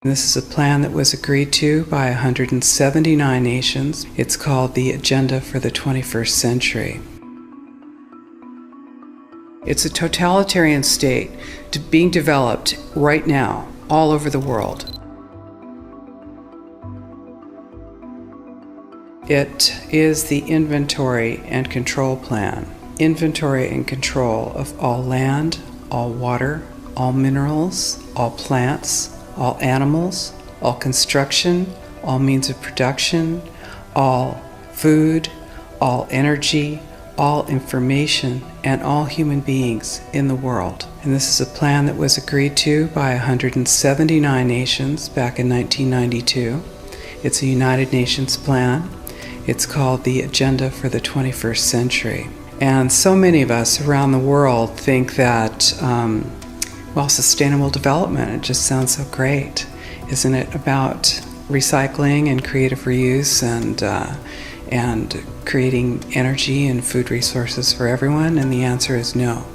This is a plan that was agreed to by 179 nations. It's called the Agenda for the 21st Century. It's a totalitarian state being developed right now all over the world. It is the inventory and control plan. Inventory and control of all land, all water, all minerals, all plants, all animals, all construction, all means of production, all food, all energy, all information, and all human beings in the world. And this is a plan that was agreed to by 179 nations back in 1992. It's a United Nations plan. It's called the Agenda for the 21st Century. And so many of us around the world think that sustainable development, it just sounds so great. Isn't it about recycling and creative reuse and creating energy and food resources for everyone? And the answer is no,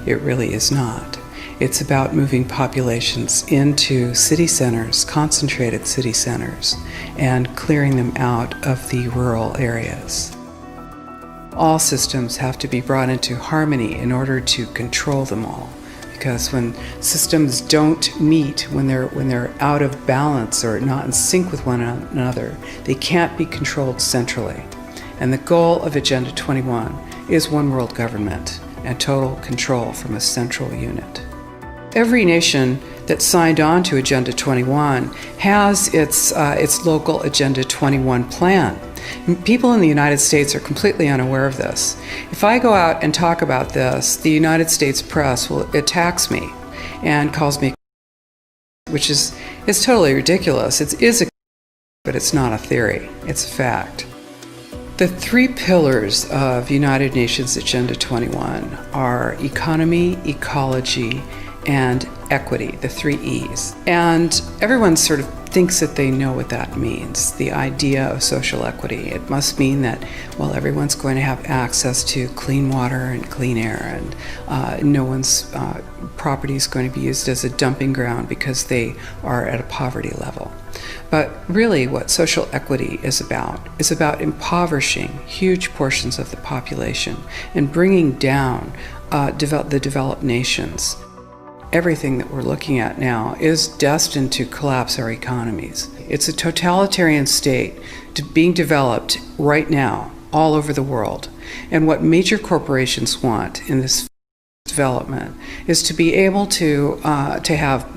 it really is not. It's about moving populations into city centers, concentrated city centers, and clearing them out of the rural areas. All systems have to be brought into harmony in order to control them all. Because when systems don't meet, when they're out of balance or not in sync with one another, they can't be controlled centrally. And the goal of Agenda 21 is one world government and total control from a central unit. Every nation that signed on to Agenda 21 has its local Agenda 21 plan. People in the United States are completely unaware of this. If I go out and talk about this, the United States press attacks me and calls me, which is totally ridiculous. It is but it's not a theory. It's a fact. The three pillars of United Nations Agenda 21 are economy, ecology, and equity, the three E's. And everyone sort of thinks that they know what that means, the idea of social equity. It must mean that, everyone's going to have access to clean water and clean air, and no one's property is going to be used as a dumping ground because they are at a poverty level. But really what social equity is about impoverishing huge portions of the population and bringing down the developed nations. Everything that we're looking at now is destined to collapse our economies. It's a totalitarian state being developed right now all over the world. And what major corporations want in this development is to be able to have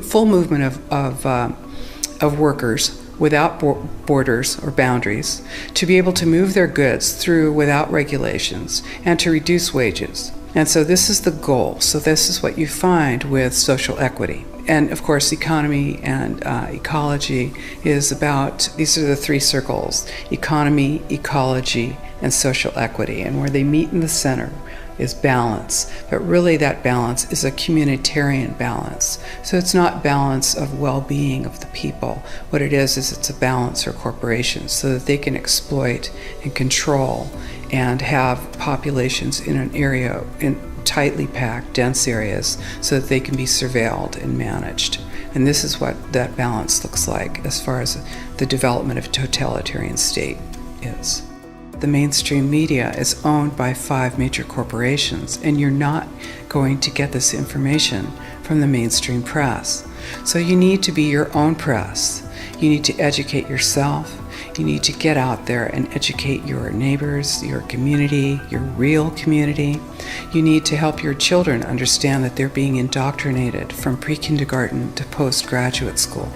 full movement of workers without borders or boundaries, to be able to move their goods through without regulations, and to reduce wages. And so this is the goal. So this is what you find with social equity. And of course, economy and ecology is about, these are the three circles: economy, ecology, and social equity. And where they meet in the center is balance. But really that balance is a communitarian balance. So it's not balance of well-being of the people. What it is it's a balance for corporations so that they can exploit and control and have populations in an area, in tightly packed, dense areas, so that they can be surveilled and managed. And this is what that balance looks like as far as the development of a totalitarian state is. The mainstream media is owned by 5 major corporations, and you're not going to get this information from the mainstream press. So you need to be your own press. You need to educate yourself. You need to get out there and educate your neighbors, your community, your real community. You need to help your children understand that they're being indoctrinated from pre-kindergarten to postgraduate school.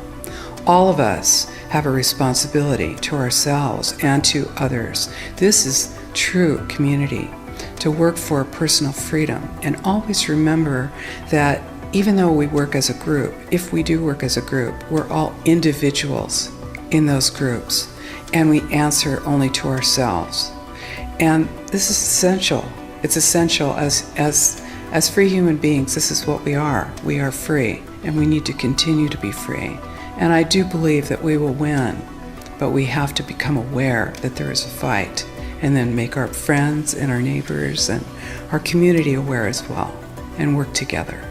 All of us have a responsibility to ourselves and to others. This is true community, to work for personal freedom. And always remember that even though we work as a group, if we do work as a group, we're all individuals in those groups, and we answer only to ourselves. And this is essential. It's essential as free human beings. This is what we are. We are free, and we need to continue to be free. And I do believe that we will win, but we have to become aware that there is a fight, and then make our friends and our neighbors and our community aware as well, and work together.